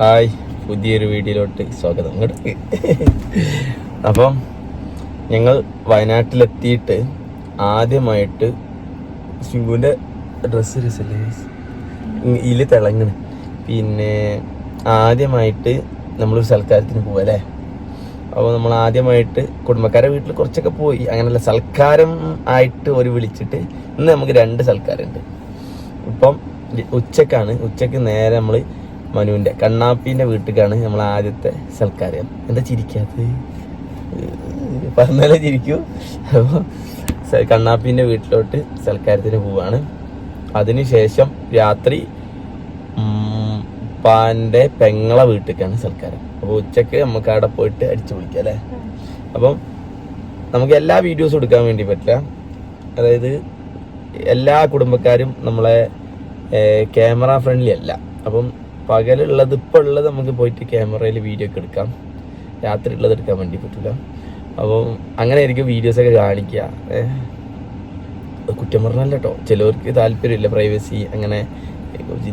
Hi, പുതിയൊരു വീഡിയോയിലോട്ട് സ്വാഗതം. ഇങ്ങോട്ട് അപ്പം ഞങ്ങൾ വയനാട്ടിലെത്തിയിട്ട് ആദ്യമായിട്ട് ശിങ്കുവിൻ്റെ ഡ്രസ്സ് രസല്ലേ ഇതിൽ തിളങ്ങണ്. പിന്നെ ആദ്യമായിട്ട് നമ്മളൊരു സൽക്കാരത്തിന് പോവുക അല്ലേ. അപ്പോൾ നമ്മൾ ആദ്യമായിട്ട് കുടുംബക്കാരെ വീട്ടിൽ കുറച്ചൊക്കെ പോയി, അങ്ങനെയല്ല സൽക്കാരം ആയിട്ട് ഒരു വിളിച്ചിട്ട് ഇന്ന് നമുക്ക് 2 സൽക്കാരമുണ്ട്. ഇപ്പം ഉച്ചക്ക് നേരെ നമ്മൾ മനുവിൻ്റെ കണ്ണാപ്പീൻ്റെ വീട്ടിലേക്കാണ് നമ്മൾ ആദ്യത്തെ സൽക്കാരം. എന്താ ചിരിക്കാത്തത്? പറഞ്ഞാലേ ചിരിക്കൂ. അപ്പോൾ കണ്ണാപ്പീൻ്റെ വീട്ടിലോട്ട് സൽക്കാരത്തിന് പോവാണ്. അതിനുശേഷം രാത്രി പാൻ്റെ പെങ്ങളെ വീട്ടിലേക്കാണ് സൽക്കാരം. അപ്പോൾ ഉച്ചക്ക് നമുക്ക് അവിടെ പോയിട്ട് അടിച്ചു പൊളിക്കാം അല്ലേ. അപ്പം നമുക്ക് എല്ലാ വീഡിയോസും എടുക്കാൻ വേണ്ടി പറ്റില്ല. അതായത് എല്ലാ കുടുംബക്കാരും നമ്മളെ ക്യാമറ ഫ്രണ്ട്ലി അല്ല. അപ്പം പകലുള്ളത് ഇപ്പോൾ ഉള്ളത് നമുക്ക് പോയിട്ട് ക്യാമറയിൽ വീഡിയോ ഒക്കെ എടുക്കാം, രാത്രി ഉള്ളത് എടുക്കാൻ വേണ്ടി പറ്റില്ല. അപ്പം അങ്ങനെ ആയിരിക്കും വീഡിയോസൊക്കെ കാണിക്കുക. കുറ്റം പറഞ്ഞല്ല കേട്ടോ, ചിലവർക്ക് താല്പര്യമില്ല പ്രൈവസി, അങ്ങനെ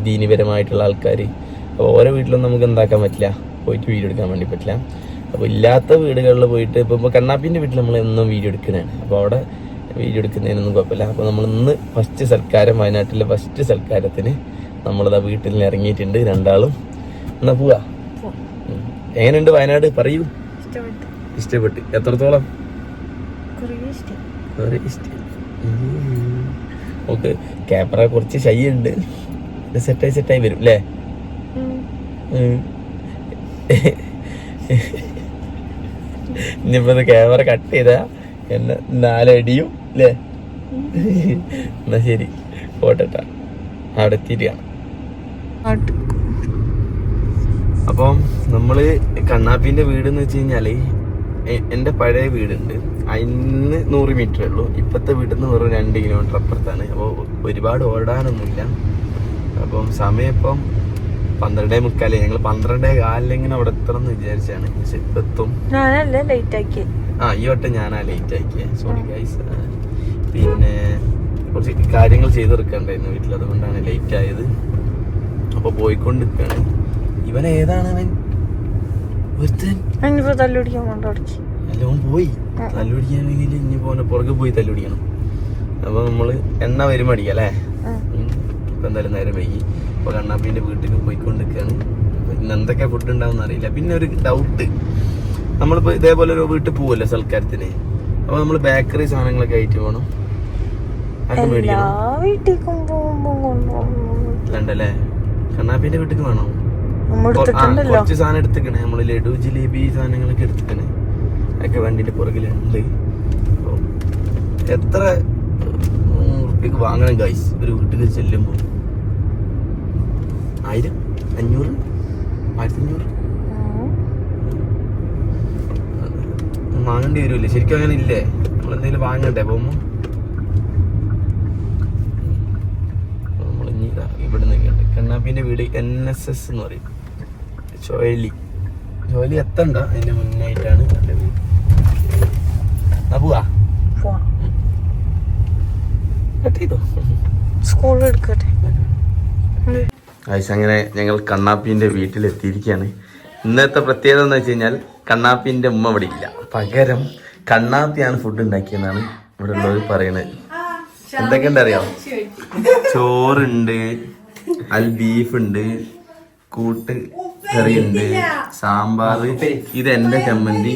ദീനീപരമായിട്ടുള്ള ആൾക്കാർ. അപ്പോൾ ഓരോ വീട്ടിലും നമുക്ക് എന്താക്കാൻ പറ്റില്ല, പോയിട്ട് വീഡിയോ എടുക്കാൻ വേണ്ടി പറ്റില്ല. അപ്പോൾ ഇല്ലാത്ത വീടുകളിൽ പോയിട്ട് ഇപ്പോൾ കണ്ണാപ്പീൻ്റെ വീട്ടിൽ നമ്മൾ എന്നും വീഡിയോ എടുക്കുന്നതാണ്. അപ്പോൾ അവിടെ വീഡിയോ എടുക്കുന്നതിനൊന്നും കുഴപ്പമില്ല. അപ്പോൾ നമ്മൾ ഇന്ന് ഫസ്റ്റ് സൽക്കാരം, വയനാട്ടിലെ ഫസ്റ്റ് സൽക്കാരത്തിന് നമ്മളിതാ വീട്ടിൽ നിന്ന് ഇറങ്ങിയിട്ടുണ്ട് 2 എന്നാ പോവാ. എങ്ങനെയുണ്ട് വയനാട്? പറയൂ. ഇഷ്ടപ്പെട്ട് എത്രത്തോളം? ഓക്കെ, ക്യാമറ കുറച്ച് ഷൈ ഉണ്ട്, സെറ്റായി വരും അല്ലേ. ഇനിയിപ്പോ ക്യാമറ കട്ട് ചെയ്താ എന്നെ 4 അടിയും അല്ലേ. എന്നാ ശരി, പോട്ടെട്ടാ, അവിടെ എത്തിയിട്ട് കാണാം. അപ്പം നമ്മള് കണ്ണാപ്പീൻ്റെ വീട് എന്ന് വെച്ച് കഴിഞ്ഞാല് എൻ്റെ പഴയ വീടുണ്ട്, അതിന് 100 മീറ്ററേ ഉള്ളൂ. ഇപ്പോഴത്തെ വീട്ടിൽ നിന്ന് വെറും 2 കിലോമീറ്റർ അപ്പുറത്താണ്. അപ്പോൾ ഒരുപാട് ഓടാനൊന്നുമില്ല. അപ്പം സമയം ഇപ്പം 12:45. ഞങ്ങൾ 12:15 അവിടെ എത്തണം എന്ന് വിചാരിച്ചാണ്, പക്ഷെ ഇപ്പം എത്തും. ഈ വട്ടം ഞാനാ ലേറ്റ് ആക്കിയ, സോറി ഗൈസ്. പിന്നെ കുറച്ച് കാര്യങ്ങൾ ചെയ്തെടുക്കണ്ടായിരുന്നു വീട്ടിൽ, അതുകൊണ്ടാണ് ലേറ്റ് ആയത്. അപ്പൊ പോയിക്കൊണ്ടിരിക്കാണ്. ഇവൻ ഏതാണ്? അവൻ എല്ലാം പോയി തല്ലുപിടിക്കാൻ വേണ്ടി ഇനി പോന്നെ പുറകെ പോയി തല്ലുപിടിക്കണം. അപ്പൊ നമ്മള് എണ്ണ വരും അടിക്കാം അല്ലേ. ഇപ്പൊ എന്തായാലും നേരം വൈകി. അപ്പൊ കണ്ണാപ്പീന്റെ വീട്ടിലേക്ക് പോയിക്കൊണ്ടിരിക്കാണ്. ഇന്ന് എന്തൊക്കെ ഫുഡ് ഉണ്ടാവും അറിയില്ല. പിന്നെ ഒരു ഡൗട്ട്, നമ്മളിപ്പോ ഇതേപോലെ ഒരു വീട്ടിൽ പോവല്ലേ സൽക്കാരത്തിന്, അപ്പൊ നമ്മള് ബേക്കറി സാധനങ്ങളൊക്കെ ആയിട്ട് പോകണം. അതൊക്കെ മേടിക്കണം അല്ലേ. കണ്ണാപ്പീന്റെ വീട്ടിൽ വേണോ? കുറച്ച് സാധനം എടുത്തിക്കണേ, നമ്മള് ലഡു ജിലേബി സാധനങ്ങളൊക്കെ എടുത്തിക്കണേ. അതൊക്കെ വണ്ടിന്റെ പുറകിലുണ്ട്. എത്ര ഉറുപ്പ്യക്ക് വാങ്ങണം ഗൈസ് ഒരു വീട്ടിൽ ചെല്ലുമ്പോ? 1000, 500, 1500 വാങ്ങേണ്ടി വരുമല്ലേ? ശരിക്കും അങ്ങനെ ഇല്ലേ? നമ്മളെന്തെങ്കിലും വാങ്ങണ്ടേ പോകുമ്പോ? ഇവിടെ നിൽക്കണ്ട് കണ്ണാപ്പീന്റെ വീട് NSS എന്ന് പറയും. ജോലി എത്തണ്ട, അതിന്റെ മുന്നായിട്ടാണ് എൻ്റെ വീട്. പോവാ അങ്ങനെ ഞങ്ങൾ കണ്ണാപ്പീന്റെ വീട്ടിലെത്തിയിരിക്കുകയാണ്. ഇന്നത്തെ പ്രത്യേകത എന്ന് വെച്ച് കഴിഞ്ഞാൽ കണ്ണാപ്പീന്റെ ഉമ്മ ഇവിടെ ഇല്ല, പകരം കണ്ണാപ്പിയാണ് ഫുഡ് ഉണ്ടാക്കിയെന്നാണ് ഇവിടെ ഉള്ളവർ പറയുന്നത്. എന്തൊക്കെയുണ്ട് അറിയാം? ചോറുണ്ട്, ബീഫ് ഉണ്ട്, കൂട്ട് കറിയുണ്ട്, സാമ്പാർ, ഇത് എന്റെ ചമ്മന്തി,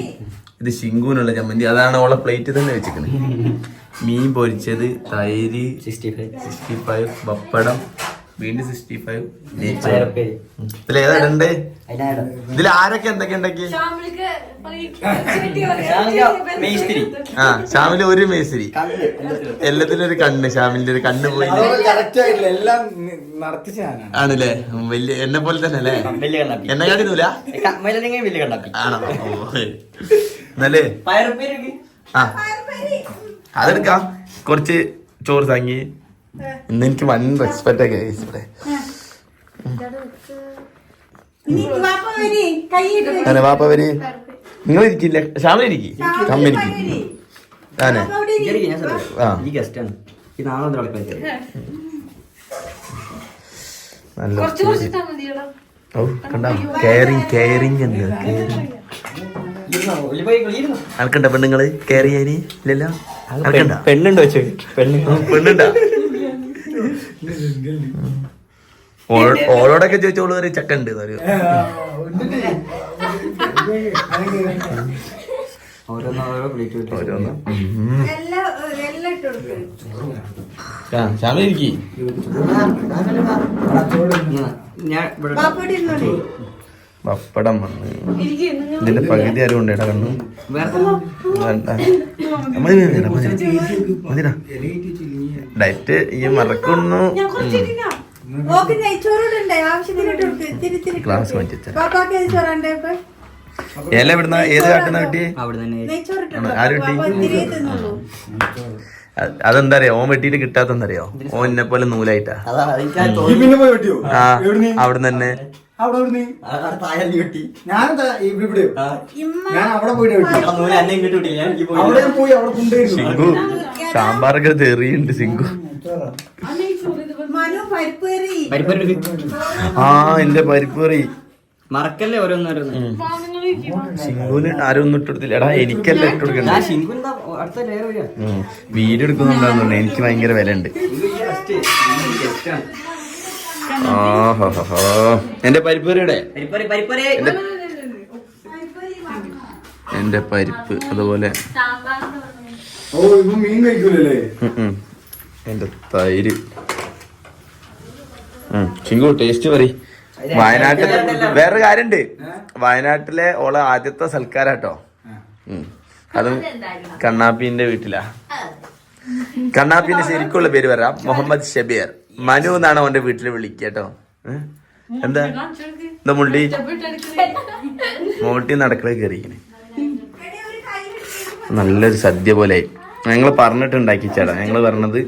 ഇത് ശിങ്കുവിനുള്ള ചമ്മന്തി, അതാണ് ഓളെ പ്ലേറ്റ് തന്നെ വെച്ചിരിക്കുന്നത്. മീൻ പൊരിച്ചത്, തൈര്, 65, പപ്പടം, വീണ്ടും 65. ഇതിലേതാ ഇടണ്ടേ? ഇതിൽ ആരൊക്കെ എന്തൊക്കെ ഉണ്ടാക്കി? ഷാമില് ഒരു മേസ്തിരി, എല്ലാത്തിനും ഒരു കണ്ണ്. ഷാമിലിന്റെ ഒരു കണ്ണ് പോയി ആണല്ലേ. വലിയ എന്നെ പോലെ തന്നെ അല്ലേ? എന്നെ കാണില്ല ആണോ? എന്നല്ലേ അതെടുക്കാം. കുറച്ച് ചോറ് താങ്ങി. ഇന്ന് എനിക്ക് വൻ റെസ്പെക്റ്റ് ഒക്കെ ഇവിടെ. വാപ്പ വരി, നിങ്ങൾ ഇരിക്കില്ല? ഷാമിൽ ഇരിക്കും, ഷാമിരിക്കും. ഞാനേ നല്ല ഓ കണ്ടോ കെയറിങ് എന്ത് ആൾക്കണ്ട പെണ്ണുങ്ങള് കെയർ ചെയ്യാന് ഇല്ലല്ലോ പെണ്ണുണ്ടോ പെണ്ണുണ്ടാ ഓളോടൊക്കെ ചോദിച്ചോളൂ ഒരു ചക്ക ഉണ്ട് ഓരോന്ന് ശ്യാമിരിക്കി പപ്പടം വന്ന് ഇതിന്റെ പകുതി ആരും ഉണ്ട് കണ്ണു മതിടാ ഡയറ്റ് ഈ മറക്കുന്നു ക്ലാസ് ഇല ഇവിടുന്ന ഏത് കാട്ടുന്ന കിട്ടി ആര് കിട്ടി അതെന്താ അറിയോ ഓൻ വെട്ടിട്ട് കിട്ടാത്തറിയോ ഓൻ എന്നെ പോലെ നൂലായിട്ടാ ആ അവിടുന്ന് തന്നെ സിംഗു സാമ്പാറൊക്കെ തെറിയുണ്ട് സിംഗു ആ എന്റെ പരിപ്പ് കറി മറക്കല്ലേ ഓരോന്നോരോന്ന് സിംഗുവിന് ആരും ഒന്നും ഇട്ടെടുത്തില്ല എടാ എനിക്കല്ല ഇട്ടെടുക്കണ്ട വീഡിയോ എടുക്കുന്നുണ്ടാവുന്നുണ്ട് എനിക്ക് ഭയങ്കര വില ഉണ്ട് എന്റെ പരിപ്പ് കറിയുടെ എന്റെ പരിപ്പ് അതുപോലെ എന്റെ തൈര് ചിങ്കു ടേസ്റ്റ് പറയും വയനാട്ടിലെ വേറൊരു കാര്യണ്ട് വയനാട്ടിലെ ഓളെ ആദ്യത്തെ സൽക്കാരാട്ടോ അതും കണ്ണാപ്പിന്റെ വീട്ടിലാ കണ്ണാപ്പിന്റെ ശരിക്കുള്ള പേര് വരാം മുഹമ്മദ് ഷബീർ മനു എന്നാണ് അവന്റെ വീട്ടില് വിളിക്കട്ടോ എന്താ എന്താ മോട്ടി നടക്കള കയറിയിങ്ങനെ നല്ലൊരു സദ്യ പോലെ ഞങ്ങള് പറഞ്ഞിട്ടുണ്ടാക്കിച്ചാടാ ഞങ്ങള് പറഞ്ഞത്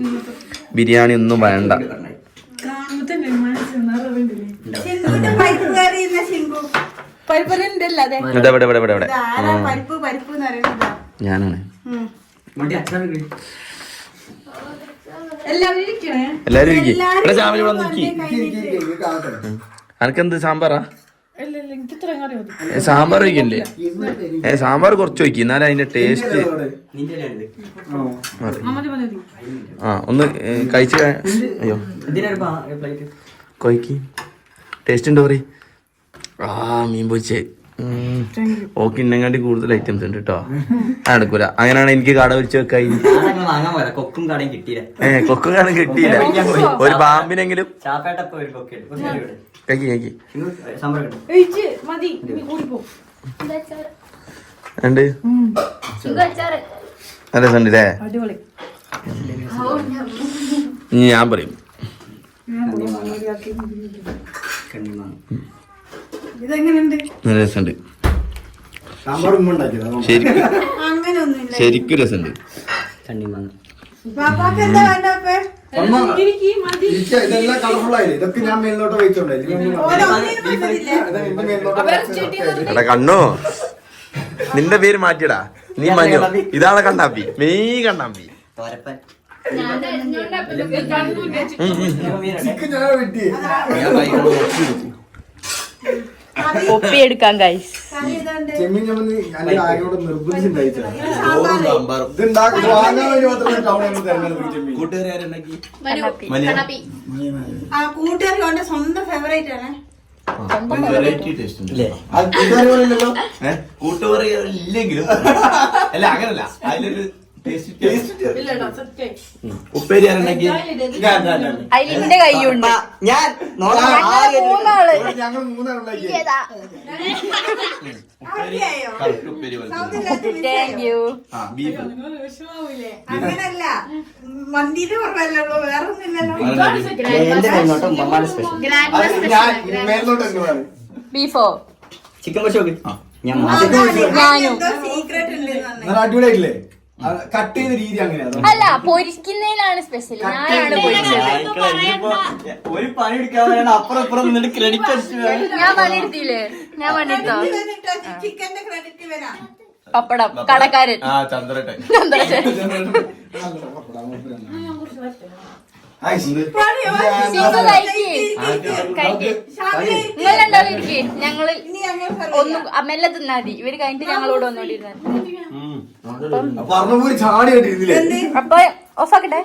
ബിരിയാണി ഒന്നും വേണ്ട ഞാനാണ് എല്ലാരും അനക്കെന്ത് സാമ്പാറാ സാമ്പാർ വയ്ക്കണ്ടേ സാമ്പാർ കുറച്ച് വയ്ക്കും എന്നാലും അതിന്റെ ടേസ്റ്റ് ആ ഒന്ന് കഴിച്ച അയ്യോ കൊയ്ക്ക് ടേസ്റ്റ് ഉണ്ടോ പറയും ആ മീൻ പൊരിച്ചേ ഓക്കെ ഇന്നെങ്ങാണ്ടി കൂടുതൽ ഐറ്റംസ് ഉണ്ട് കേട്ടോ നടക്കൂല അങ്ങനെയാണ് എനിക്ക് കട വിളിച്ച് വെക്കായി കൊക്കും കടം കിട്ടിയില്ല ഒരു പാമ്പിനെങ്കിലും കഴിക്കി കഴിക്കി ഉണ്ട് നല്ല രസമുണ്ടല്ലേ ഞാൻ പറയും നല്ല രസമുണ്ട് ശരിക്കും രസമുണ്ട് എടാ കണ്ണു നിന്റെ പേര് മാറ്റിയടാ നീ മഞ്ഞോ ഇതാണ് കണ്ണാപ്പി മെയ് കണ്ണാപ്പി ഒപ്പിയെടുക്കാം ഗൈസ് കൂട്ടുകാരി സ്വന്തം ഫേവറേറ്റ് ആണ് കൂട്ടുകറി ഇല്ലെങ്കിലും അല്ല അങ്ങനല്ല അതിലൊരു ഉപ്പേരി അതിലിന്റെ കൈയുണ്ട് ഞങ്ങൾ അങ്ങനല്ല മന്തിന്റെ കുറവല്ലോ വേറെ ഒന്നുമില്ലല്ലോ ബീഫോ ചിക്കൻ പൊരിച്ചോക്ക് ഞാനും അടിപൊളിയായിട്ടില്ലേ കട്ട് ചെയ്ത രീതി അങ്ങനെയാണ് അല്ല പൊരിക്കുന്നതിലാണ് സ്പെഷ്യൽ ഞാനാണ് ഒരു പണി എടുക്കാൻ അപ്പുറം ഇപ്പുറം നിന്നിട്ട് ക്രെഡിറ്റ് ഞാൻ പണിയെടുത്തില്ലേ ഞാൻ പണിയെടുത്തോ ചിക്കന്റെ ക്രെഡിറ്റ് വരാം പപ്പടം കടക്കാരൻ ചന്ദ്രട്ടൻ സിംഗു കഴിക്ക് നിങ്ങൾ രണ്ടാളും ഇരിക്കേ ഞങ്ങള് ഒന്നും മെല്ലെ തിന്നാതി ഇവര് കഴിഞ്ഞിട്ട് ഞങ്ങളോട് ഒന്നുകൂടി പറഞ്ഞ ചാടി കണ്ടിരുന്നില്ലേ? അപ്പൊ ഓഫാക്കട്ടെ.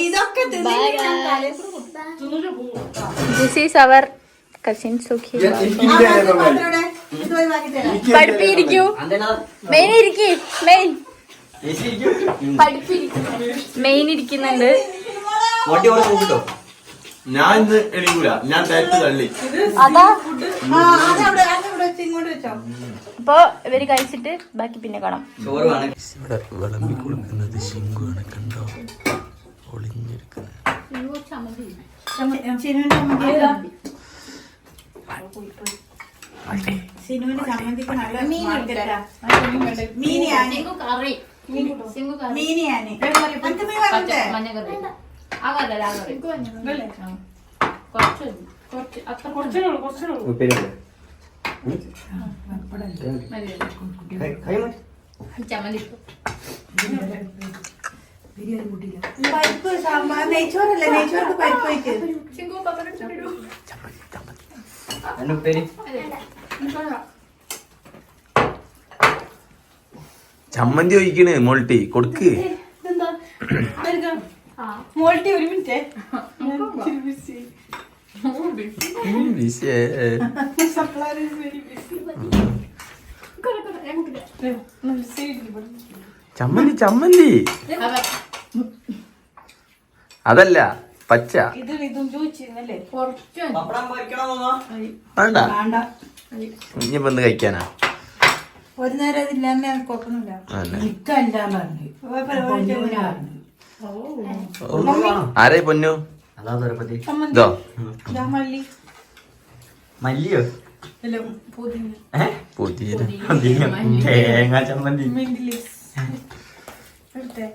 ഇതൊക്കെ this is our cousin Sukhi. പഠിപ്പിരിക്കൂ മെയിൻ ഇരിക്കേ മെയിൻ മെയിൻ ഇരിക്കുന്നുണ്ട്. ഞാൻ ഇന്ന് എണീക്കൂല, ഞാൻ തേറ്റ് തള്ളി. അതാ ഇങ്ങോട്ട് വെച്ചോ. അപ്പൊ ഇവര് കഴിച്ചിട്ട് ബാക്കി പിന്നെ കാണാം. ചോറ് വേണം. ഇവിടെ വിളമ്പി കൊടുക്കുന്നത് ശിങ്കുവാണ്, കണ്ടോ ഒളിഞ്ഞിരിക്കുന്നത്. സിനുവിന്റെ ചമ്മന്തിക്ക് നല്ല മാർക്കറ്റാ. മീനിയാനി മീനിയാനി പത്ത് മീൻ വരണ്ടേ? പരിപ്പ് സാമ്പാർ നെയ്ച്ചോറല്ലേ? നെയ്ച്ചോർക്ക് പരിപ്പ് വയ്ക്ക്. ചമ്മന്തി ഒഴിക്കണ് മോൾട്ടി കൊടുക്ക്. മോൾട്ടി ഒരു മിനിറ്റ്. ചമ്മന്തി ചമ്മന്തി അതല്ല പച്ച ഇതും ചോദിച്ചിരുന്നല്ലേ? വേണ്ട. ഇനിയിപ്പോ എന്ത് കഴിക്കാനാ? ഒരു നേരം അതില്ലാണ്ട് കുഴപ്പമൊന്നുമില്ല. ആരേ പൊന്നു അതാ തുറപ്പത്തി ഇതോ മല്ലി മല്ലിയോ പുതിയ തേങ്ങ ചമ്മന്തി. എടുത്തേ.